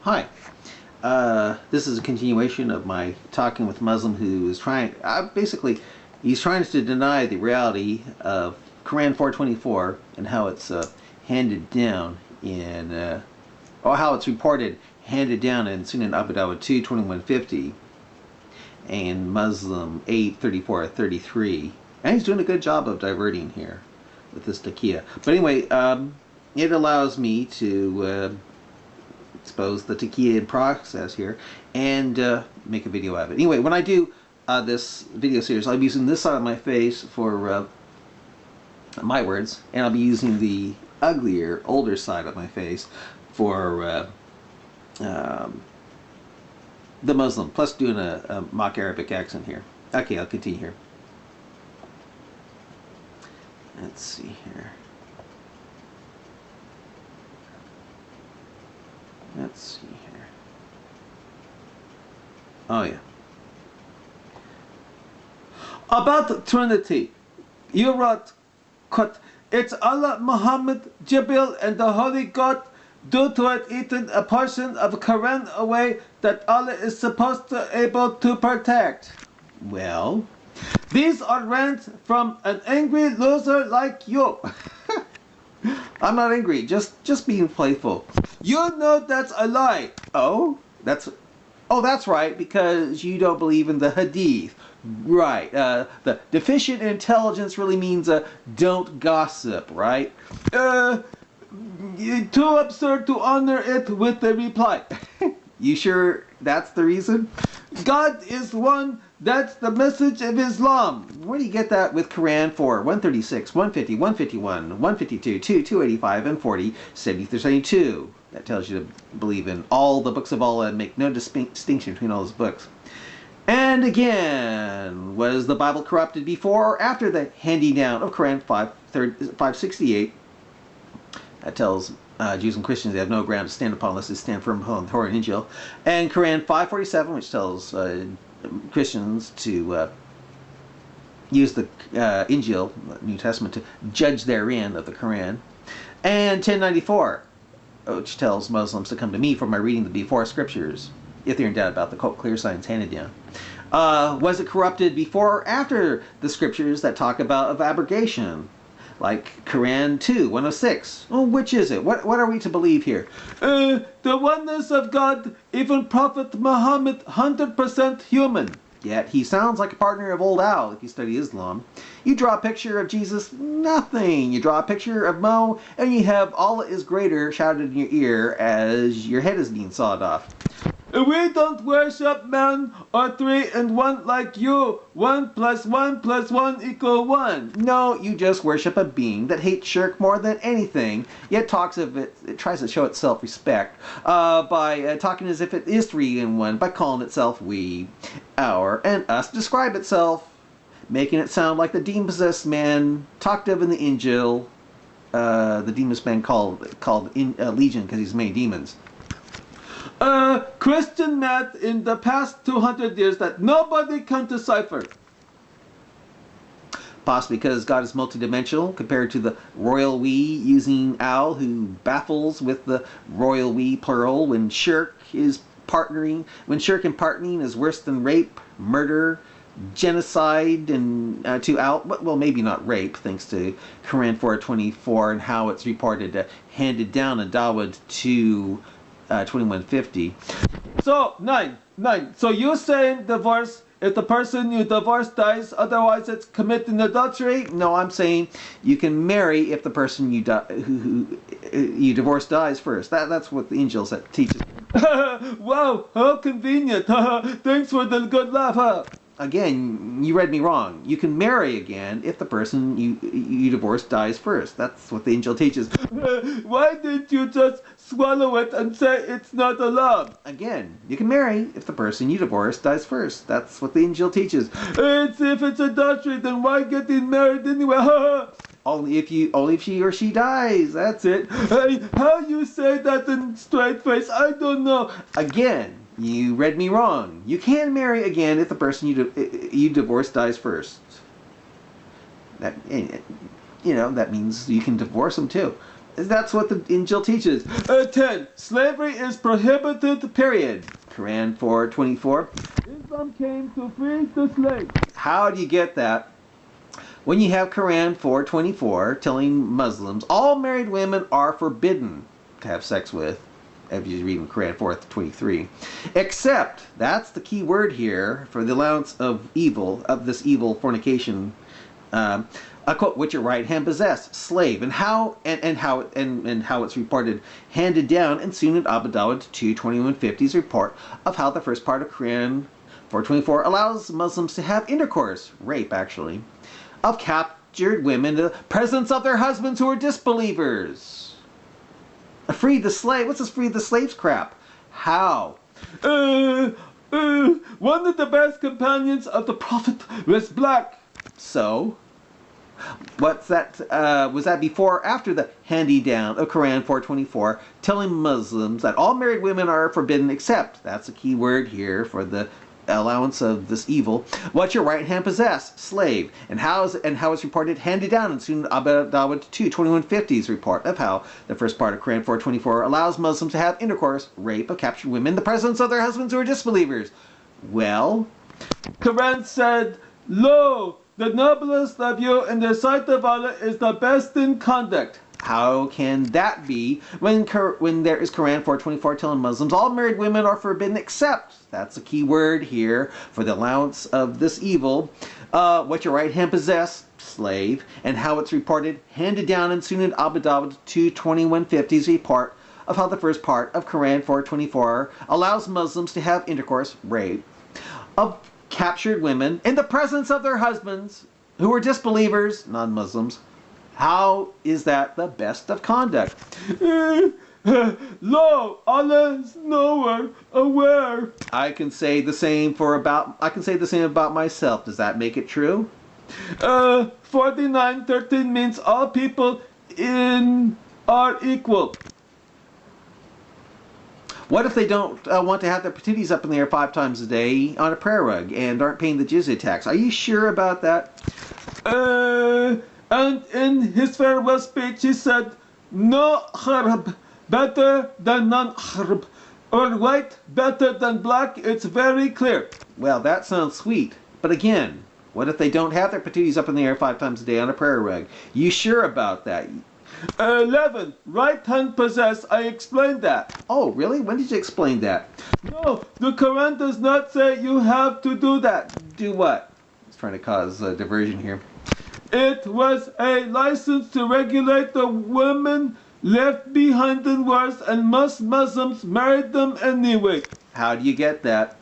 Hi. This is a continuation of my talking with a Muslim who is trying, basically, he's trying to deny the reality of Quran 424 and how it's handed down in, or how it's reported handed down in Sunan Abu Dawud 2:2150 and Muslim 8:34-33. And he's doing a good job of diverting here with this taqiyya. But anyway, it allows me to expose the taqiyya in process here and make a video of it. Anyway, when I do this video series, I'll be using this side of my face for my words, and I'll be using the uglier, older side of my face for the Muslim, plus doing a mock Arabic accent here. Okay, I'll continue here. Let's see here. Let's see here. Oh yeah. About Trinity, you wrote, quote, "It's Allah, Muhammad, Jibril, and the Holy God due to it eaten a portion of Quran away that Allah is supposed to able to protect." Well, these are rants from an angry loser like you. I'm not angry, just being playful. You know that's a lie. Oh, that's right, because you don't believe in the hadith. Right, the deficient intelligence really means don't gossip, right? Too absurd to honor it with the reply. You sure that's the reason? God is one, that's the message of Islam. Where do you get that with Quran 4, 136, 150, 151, 152, 2, 285, and 40, 70 through 72? That tells you to believe in all the books of Allah and make no distinction between all those books. And again, was the Bible corrupted before or after the handing down of Quran 568? That tells Jews and Christians they have no ground to stand upon unless they stand firm upon the Torah and Injil. And Quran 547, which tells Christians to use the Injil, New Testament, to judge therein of the Quran. And 1094, which tells Muslims to come to me for my reading the before scriptures, if they're in doubt about the clear signs handed down. Was it corrupted before or after the scriptures that talk about of abrogation? Like Quran 2, 106. Oh, which is it? What are we to believe here? The oneness of God, even Prophet Muhammad, 100% human. Yet he sounds like a partner of Old Owl if you study Islam. You draw a picture of Jesus, nothing. You draw a picture of Mo, and you have Allah is greater shouted in your ear as your head is being sawed off. We don't worship man or 3 and 1 like you. 1 + 1 + 1 = 1. No, you just worship a being that hates shirk more than anything, yet talks of it, it tries to show itself respect by talking as if it is 3 in 1, by calling itself we, our, and us, describe itself, making it sound like the demon-possessed man talked of in the Injil, the demon-possessed man called Legion because he's many demons. Christian math in the past 200 years that nobody can decipher. Possibly because God is multidimensional compared to the royal we using owl who baffles with the royal we plural when shirk and partnering is worse than rape, murder, genocide, and to out, well, maybe not rape, thanks to Quran 4:24 and how it's reported handed down in Dawud 2:2150. So 9. So you're saying divorce if the person you divorce dies, otherwise it's committing adultery? No, I'm saying you can marry if the person you who you divorce dies first. That's what the Injil teaches. Wow, how convenient. Thanks for the good laugh. Again, you read me wrong. You can marry again if the person you divorce dies first. That's what the Injil teaches. Why didn't you just swallow it and say it's not allowed? Again, you can marry if the person you divorce dies first. That's what the Injil teaches. If it's adultery, then why getting married anyway? Only if she or she dies. That's it. Hey, how you say that in straight face? I don't know. Again, you read me wrong. You can marry again if the person you divorce dies first. That, that means you can divorce them too. That's what the Injil teaches. 10. Slavery is prohibited, period. Quran 4:24. Islam came to free the slave. How do you get that? When you have Quran 4:24 telling Muslims all married women are forbidden to have sex with, if you read in Quran 4:23, except, that's the key word here, for the allowance of evil, of this evil fornication, a quote, which your right hand possess, slave, and how it's reported, handed down in Sunan Abu Dawud 2:2150's report of how the first part of Quran 4:24 allows Muslims to have intercourse, rape actually, of captured women in the presence of their husbands who are disbelievers. Free the slave? What's this free the slaves crap? How? One of the best companions of the Prophet was black. So, what's that? Was that before or after the handy-down of Quran 4:24 telling Muslims that all married women are forbidden except, that's a key word here for the allowance of this evil, what your right hand possess, slave, and how it's reported handed down in Sunan Abu Dawud 2:2150's report of how the first part of Quran 4:24 allows Muslims to have intercourse, rape of captured women in the presence of their husbands who are disbelievers. Well, Quran said, "Lo, the noblest of you in the sight of Allah is the best in conduct." How can that be when there is Quran 4:24 telling Muslims all married women are forbidden except, that's a key word here for the allowance of this evil, what your right hand possess, slave, and how it's reported handed down in Sunan Abu Dawud 2:2150's report of how the first part of Quran 4:24 allows Muslims to have intercourse, rape, of captured women in the presence of their husbands who are disbelievers, non-Muslims. How is that the best of conduct? Lo, Allah is nowhere aware. I can say the same about myself. Does that make it true? 49:13 means all people are equal. What if they don't want to have their patooties up in the air 5 times a day on a prayer rug and aren't paying the jizya tax? Are you sure about that? And in his farewell speech he said, "No harb better than non-harb, or white better than black, it's very clear." Well, that sounds sweet. But again, what if they don't have their patooties up in the air 5 times a day on a prayer rug? You sure about that? 11. Right hand possess. I explained that. Oh, really? When did you explain that? No, the Quran does not say you have to do that. Do what? He's trying to cause a diversion here. It was a license to regulate the women left behind in wars, and most Muslims married them anyway. How do you get that?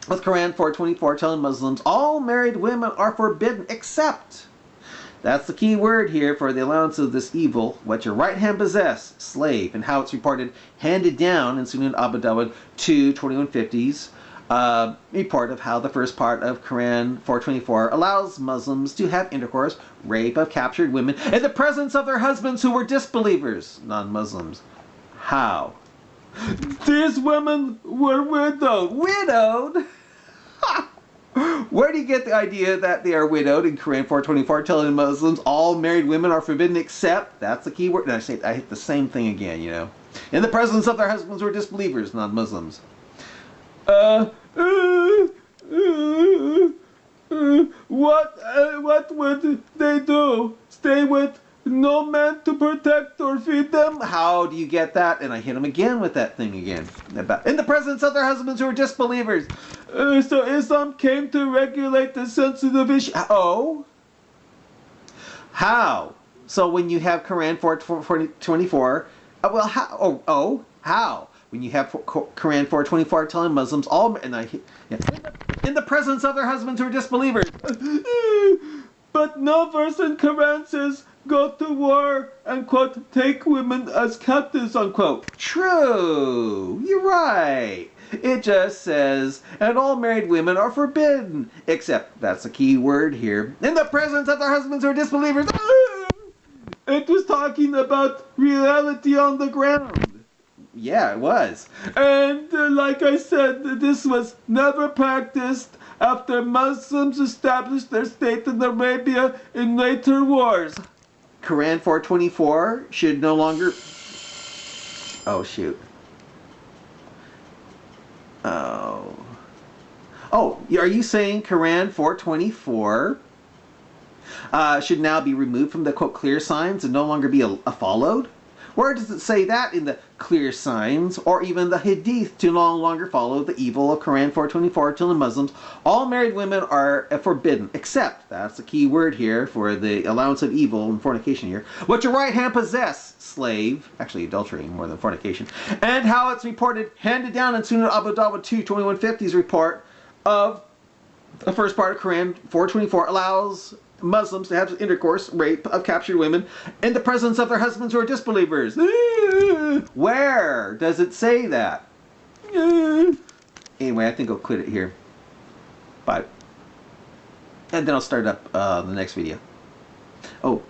With Quran 4:24 telling Muslims all married women are forbidden except, that's the key word here for the allowance of this evil, what your right hand possess, slave, and how it's reported handed down in Sunan Abu Dawud 2:2150's report of how the first part of Quran 4:24 allows Muslims to have intercourse, rape of captured women in the presence of their husbands who were disbelievers, non-Muslims. How? These women were widowed. Widowed? Where do you get the idea that they are widowed in Quran 4:24 telling Muslims all married women are forbidden except, that's the key word, and I hit the same thing again, you know, in the presence of their husbands who are disbelievers, non-Muslims. What would they do? Stay with no man to protect or feed them? How do you get that? And I hit him again with that thing again. In the presence of their husbands who are disbelievers. So Islam came to regulate the sensitive issue. Oh? How? So when you have Quran 4:24, well, how? How? When you have Quran 4:24 telling Muslims all, and in the presence of their husbands who are disbelievers. But no verse in Quran says go to war and, quote, take women as captives, unquote. True. You're right. It just says, and all married women are forbidden, except, that's a key word here, in the presence of their husbands who are disbelievers. It was talking about reality on the ground. Yeah, it was. And like I said, this was never practiced after Muslims established their state in Arabia in later wars. Quran 424 should no longer... Oh, shoot. Oh. Oh, are you saying Quran 424 should now be removed from the, quote, clear signs and no longer be a followed? Where does it say that in the clear signs or even the hadith to no longer follow the evil of Quran 424 to the Muslims? All married women are forbidden, except, that's the key word here for the allowance of evil and fornication here, what your right hand possess, slave, actually adultery more than fornication, and how it's reported, handed down in Sunan Abu Dawud 2:2150's report of the first part of Quran 424 allows Muslims to have intercourse, rape of captured women in the presence of their husbands who are disbelievers. Where does it say that? Anyway, I think I'll quit it here. Bye. And then I'll start up the next video. Oh.